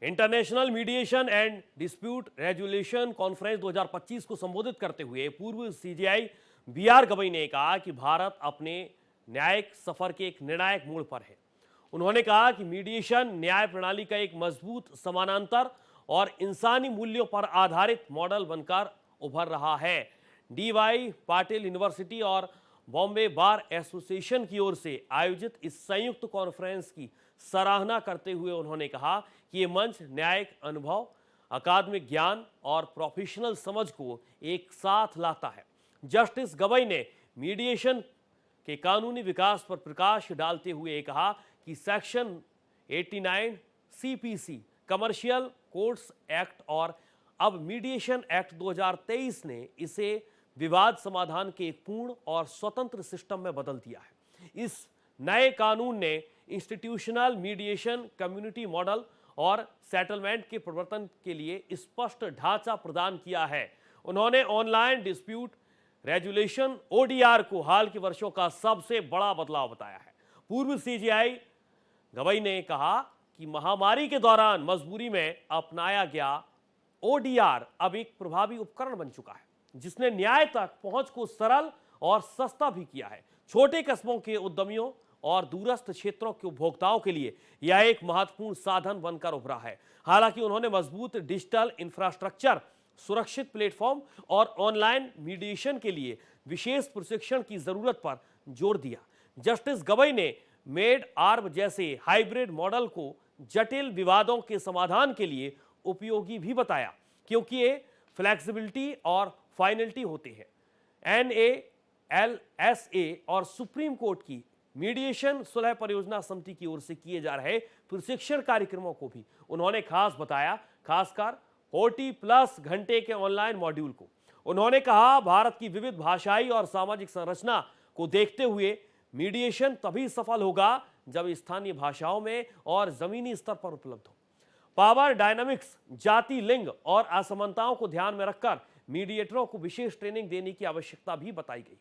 International mediation and dispute resolution conference 2025 को संबोधित करते हुए पूर्व सीजेआई बीआर गवई ने कहा कि भारत अपने न्यायिक सफर के एक निर्णायक मोड़ पर है। उन्होंने कहा कि मीडिएशन न्याय प्रणाली का एक मजबूत समानांतर और इंसानी मूल्यों पर आधारित मॉडल बनकर उभर रहा है। डीवाई पाटिल यूनिवर्सिटी और बॉम्बे बार एसोसिएशन की ओर से आयोजित इस संयुक्त कॉन्फ्रेंस की सराहना करते हुए उन्होंने कहा कि ये मंच न्यायिक अनुभव, अकादमिक ज्ञान और प्रोफेशनल समझ को एक साथ लाता है। जस्टिस गवई ने मीडिएशन के कानूनी विकास पर प्रकाश डालते हुए कहा कि section 89 CPC, commercial courts act और अब मीडिएशन एक्ट 2023 ने इसे विवाद समाधान के एक पूर्ण और स्वतंत्र सिस्टम में बदल दिया है। इस नए कानून ने इंस्टीट्यूशनल मीडिएशन, कम्युनिटी मॉडल और सेटलमेंट के प्रवर्तन के लिए स्पष्ट ढांचा प्रदान किया है। उन्होंने ऑनलाइन डिस्प्यूट रेजुलेशन ओडीआर को हाल के वर्षों का सबसे बड़ा बदलाव बताया है। पूर्व सीजीआई गवई ने कहा कि महामारी के दौरान मजबूरी में अपनाया गया ओडीआर अब एक प्रभावी उपकरण बन चुका है, जिसने न्याय तक पहुंच को सरल और सस्ता भी किया है। छोटे कस्बों के उद्यमियों और दूरस्थ क्षेत्रों के उपभोक्ताओं के लिए यह एक महत्वपूर्ण साधन बनकर उभरा है। हालांकि उन्होंने मजबूत डिजिटल इंफ्रास्ट्रक्चर, सुरक्षित प्लेटफॉर्म और ऑनलाइन मीडिएशन के लिए विशेष प्रशिक्षण की जरूरत पर जोर दिया। जस्टिस गवई ने मेड आर्म जैसे हाइब्रिड मॉडल को जटिल विवादों के समाधान के लिए उपयोगी भी बताया, क्योंकि ये फ्लेक्सिबिलिटी और फाइनलिटी होते हैं। एनएएलएसए और सुप्रीम कोर्ट की मीडिएशन सुलह परियोजना समिति की ओर से किए जा रहे प्रशिक्षण कार्यक्रमों को भी उन्होंने खास बताया, खासकर 40+ घंटे के ऑनलाइन मॉड्यूल को। उन्होंने कहा, भारत की विविध भाषाई और सामाजिक संरचना को देखते हुए मीडिएशन तभी सफल होगा जब स्थानीय भाषाओं में और जमीनी स्तर पर उपलब्ध हो। पावर डायनामिक्स, जाति, लिंग और असमानताओं को ध्यान में रखकर मीडिएटरों को विशेष ट्रेनिंग देने की आवश्यकता भी बताई गई।